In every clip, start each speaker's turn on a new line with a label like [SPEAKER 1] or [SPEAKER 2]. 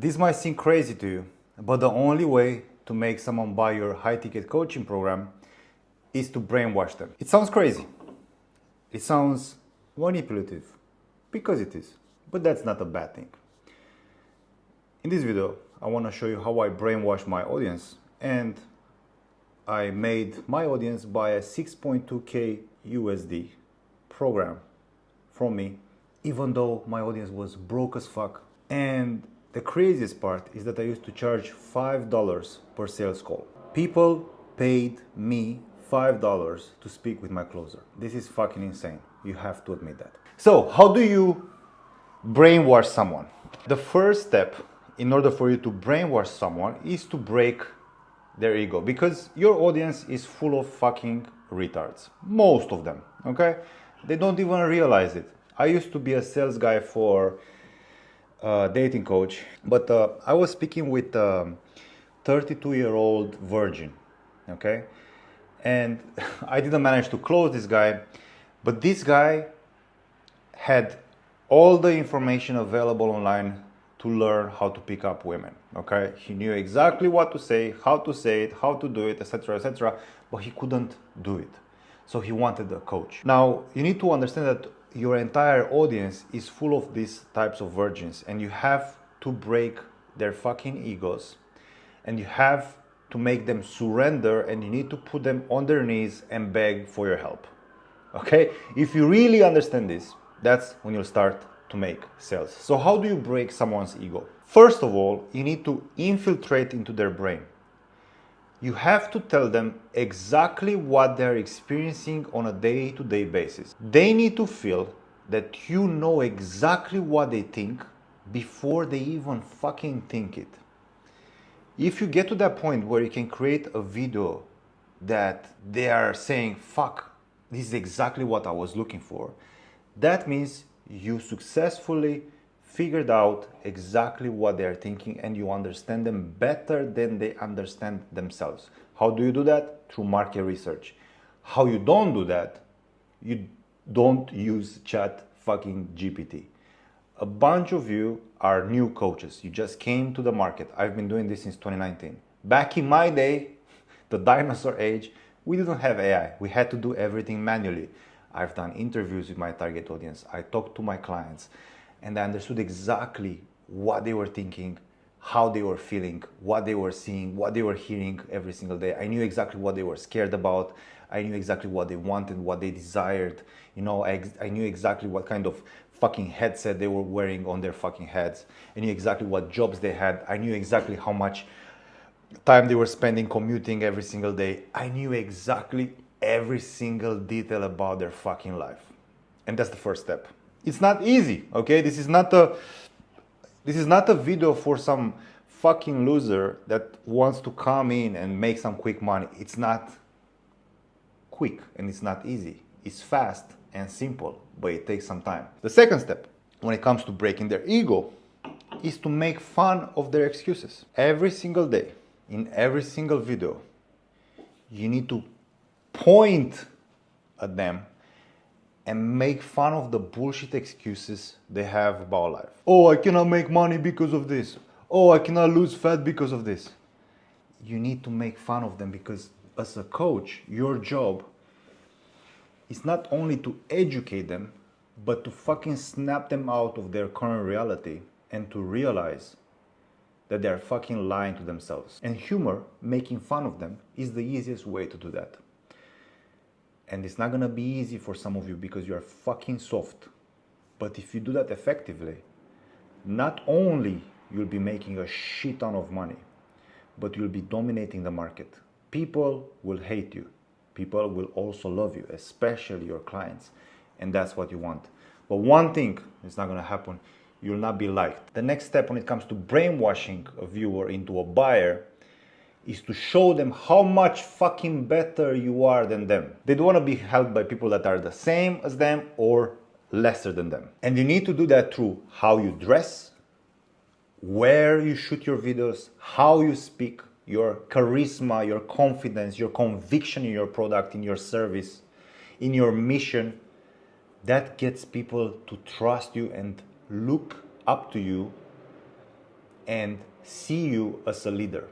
[SPEAKER 1] This might seem crazy to you, but the only way to make someone buy your high-ticket coaching program is to brainwash them. It sounds crazy. It sounds manipulative, because it is, but that's not a bad thing. In this video, I want to show you how I brainwash my audience, and I made my audience buy a 6.2k USD program from me, even though my audience was broke as fuck. And the craziest part is that I used to charge $5 per sales call. People paid me $5 to speak with my closer. This is fucking insane. You have to admit that. So, how do you brainwash someone? The first step in order for you to brainwash someone is to break their ego, because your audience is full of fucking retards. Most of them, okay? They don't even realize it. I used to be a sales guy for dating coach, but I was speaking with a 32-year-old virgin, okay? And I didn't manage to close this guy, but this guy had all the information available online to learn how to pick up women, okay? He knew exactly what to say it, how to do it, etc., but he couldn't do it. So he wanted a coach. Now, you need to understand that your entire audience is full of these types of virgins, and you have to break their fucking egos, and you have to make them surrender, and you need to put them on their knees and beg for your help. Okay? If you really understand this, that's when you'll start to make sales. So how do you break someone's ego? First of all, you need to infiltrate into their brain. You have to tell them exactly what they're experiencing on a day-to-day basis. They need to feel that you know exactly what they think before they even fucking think it. If you get to that point where you can create a video that they are saying, fuck, this is exactly what I was looking for, that means you successfully figured out exactly what they are thinking, and you understand them better than they understand themselves. How do you do that? Through market research. How you don't do that? You don't use chat fucking GPT. A bunch of you are new coaches. You just came to the market. I've been doing this since 2019. Back in my day, the dinosaur age, we didn't have AI. We had to do everything manually. I've done interviews with my target audience. I talked to my clients, and I understood exactly what they were thinking, how they were feeling, what they were seeing, what they were hearing every single day. I knew exactly what they were scared about. I knew exactly what they wanted, what they desired. You know, I knew exactly what kind of fucking headset they were wearing on their fucking heads. I knew exactly what jobs they had. I knew exactly how much time they were spending commuting every single day. I knew exactly every single detail about their fucking life. And that's the first step. It's not easy, okay? This is not a video for some fucking loser that wants to come in and make some quick money. It's not quick and it's not easy. It's fast and simple, but it takes some time. The second step, when it comes to breaking their ego, is to make fun of their excuses. Every single day, in every single video, you need to point at them and make fun of the bullshit excuses they have about life. Oh, I cannot make money because of this. Oh, I cannot lose fat because of this. You need to make fun of them, because as a coach, your job is not only to educate them, but to fucking snap them out of their current reality and to realize that they're fucking lying to themselves. And humor, making fun of them, is the easiest way to do that. And it's not gonna be easy for some of you because you are fucking soft. But if you do that effectively, not only you'll be making a shit ton of money, but you'll be dominating the market. People will hate you. People will also love you, especially your clients. And that's what you want. But one thing is not gonna happen. You'll not be liked. The next step when it comes to brainwashing a viewer into a buyer is to show them how much fucking better you are than them. They don't want to be helped by people that are the same as them or lesser than them. And you need to do that through how you dress, where you shoot your videos, how you speak, your charisma, your confidence, your conviction in your product, in your service, in your mission. That gets people to trust you and look up to you and see you as a leader.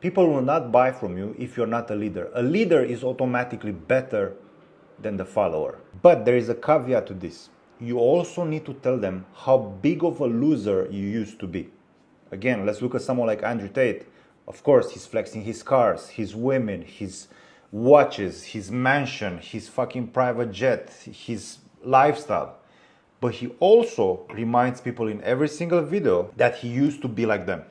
[SPEAKER 1] People will not buy from you if you're not a leader. A leader is automatically better than the follower. But there is a caveat to this. You also need to tell them how big of a loser you used to be. Again, let's look at someone like Andrew Tate. Of course, he's flexing his cars, his women, his watches, his mansion, his fucking private jet, his lifestyle. But he also reminds people in every single video that he used to be like them.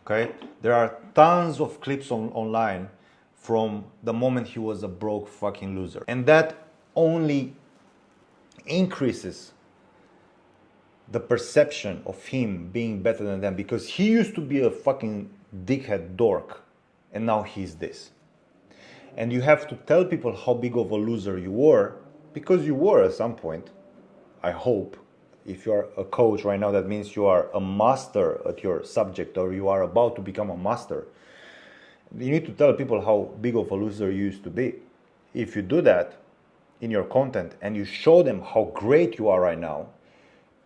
[SPEAKER 1] Okay? There are tons of clips online from the moment he was a broke fucking loser. And that only increases the perception of him being better than them, because he used to be a fucking dickhead dork and now he's this. And you have to tell people how big of a loser you were, because you were at some point, I hope. If you are a coach right now, that means you are a master at your subject, or you are about to become a master. You need to tell people how big of a loser you used to be. If you do that in your content and you show them how great you are right now,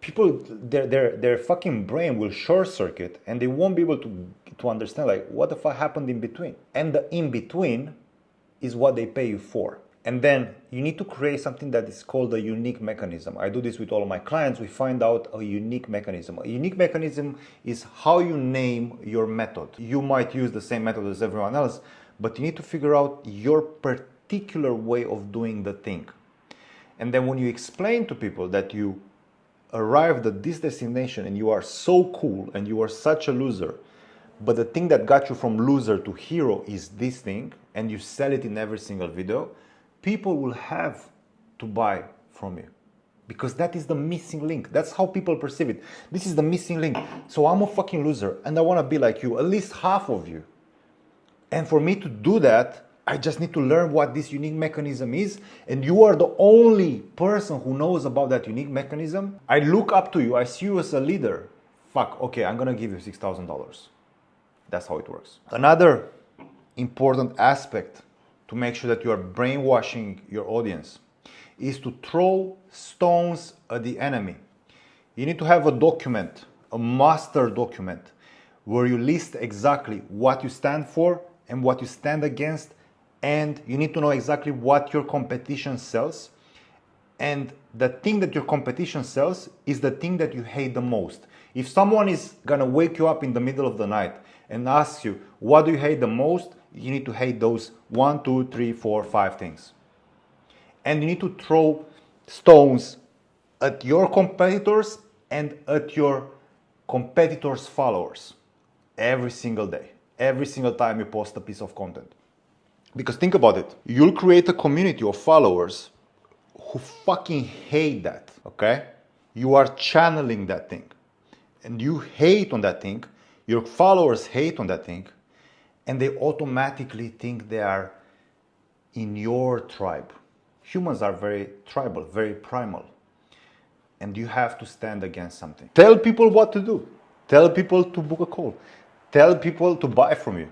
[SPEAKER 1] people, their fucking brain will short circuit and they won't be able to understand, like, what the fuck happened in between. And the in between is what they pay you for. And then you need to create something that is called a unique mechanism. I do this with all of my clients. We find out a unique mechanism. A unique mechanism is how you name your method. You might use the same method as everyone else, but you need to figure out your particular way of doing the thing. And then when you explain to people that you arrived at this destination and you are so cool and you are such a loser, but the thing that got you from loser to hero is this thing, and you sell it in every single video, people will have to buy from you, because that is the missing link. That's how people perceive it. This is the missing link. So I'm a fucking loser and I want to be like you, at least half of you. And for me to do that, I just need to learn what this unique mechanism is, and you are the only person who knows about that unique mechanism. I look up to you, I see you as a leader. Fuck, okay, I'm gonna give you $6,000. That's how it works. Another important aspect to make sure that you are brainwashing your audience is to throw stones at the enemy. You need to have a document, a master document, where you list exactly what you stand for and what you stand against, and you need to know exactly what your competition sells. And the thing that your competition sells is the thing that you hate the most. If someone is gonna wake you up in the middle of the night and ask you, what do you hate the most? You need to hate those 1, 2, 3, 4, 5 things. And you need to throw stones at your competitors and at your competitors' followers every single day, every single time you post a piece of content. Because think about it, you'll create a community of followers who fucking hate that, okay? You are channeling that thing. And you hate on that thing, your followers hate on that thing, and they automatically think they are in your tribe. Humans are very tribal, very primal. And you have to stand against something. Tell people what to do. Tell people to book a call. Tell people to buy from you.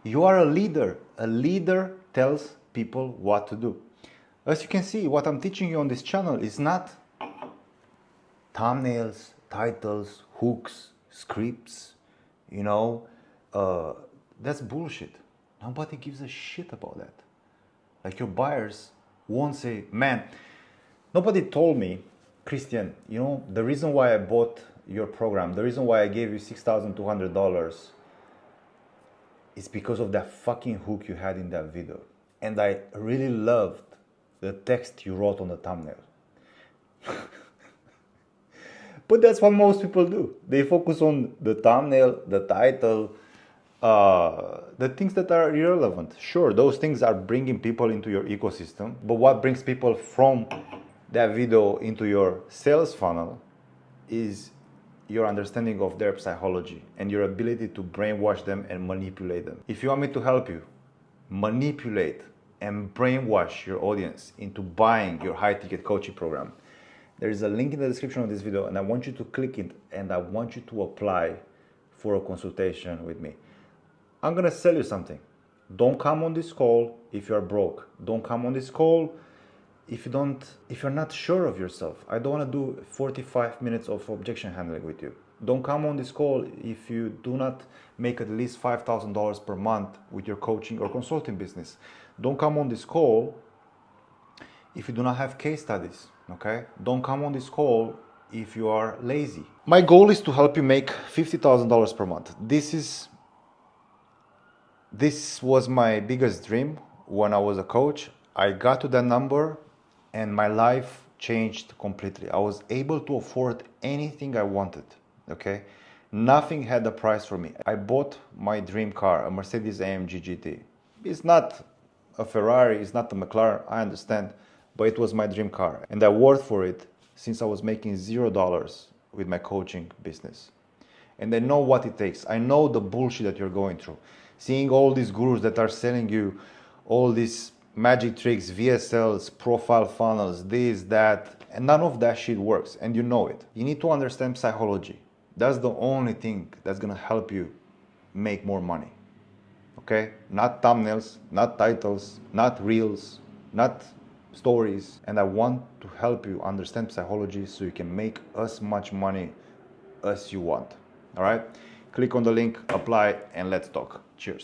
[SPEAKER 1] You are a leader. A leader tells people what to do. As you can see, what I'm teaching you on this channel is not thumbnails, titles, hooks, scripts, that's bullshit. Nobody gives a shit about that. Like, your buyers won't say, man, nobody told me, Christian, the reason why I bought your program, the reason why I gave you $6,200 is because of that fucking hook you had in that video. And I really loved the text you wrote on the thumbnail. But that's what most people do. They focus on the thumbnail, the title, the things that are irrelevant. Sure, those things are bringing people into your ecosystem, but what brings people from that video into your sales funnel is your understanding of their psychology and your ability to brainwash them and manipulate them. If you want me to help you manipulate and brainwash your audience into buying your high-ticket coaching program, there is a link in the description of this video, and I want you to click it, and I want you to apply for a consultation with me. I'm gonna sell you something. Don't come on this call if you're broke. Don't come on this call if you're not sure of yourself. I don't want to do 45 minutes of objection handling with you. Don't come on this call if you do not make at least $5,000 per month with your coaching or consulting business. Don't come on this call if you do not have case studies, okay? Don't come on this call if you are lazy. My goal is to help you make $50,000 per month. This was my biggest dream when I was a coach. I got to that number and my life changed completely. I was able to afford anything I wanted, okay? Nothing had a price for me. I bought my dream car, a Mercedes-AMG GT. It's not a Ferrari, it's not a McLaren, I understand, but it was my dream car. And I worked for it since I was making $0 with my coaching business. And I know what it takes. I know the bullshit that you're going through. Seeing all these gurus that are selling you all these magic tricks, VSLs, profile funnels, this, that, and none of that shit works, and you know it. You need to understand psychology. That's the only thing that's gonna help you make more money. Okay? Not thumbnails, not titles, not reels, not stories. And I want to help you understand psychology so you can make as much money as you want. All right? Click on the link, apply, and let's talk. Cheers.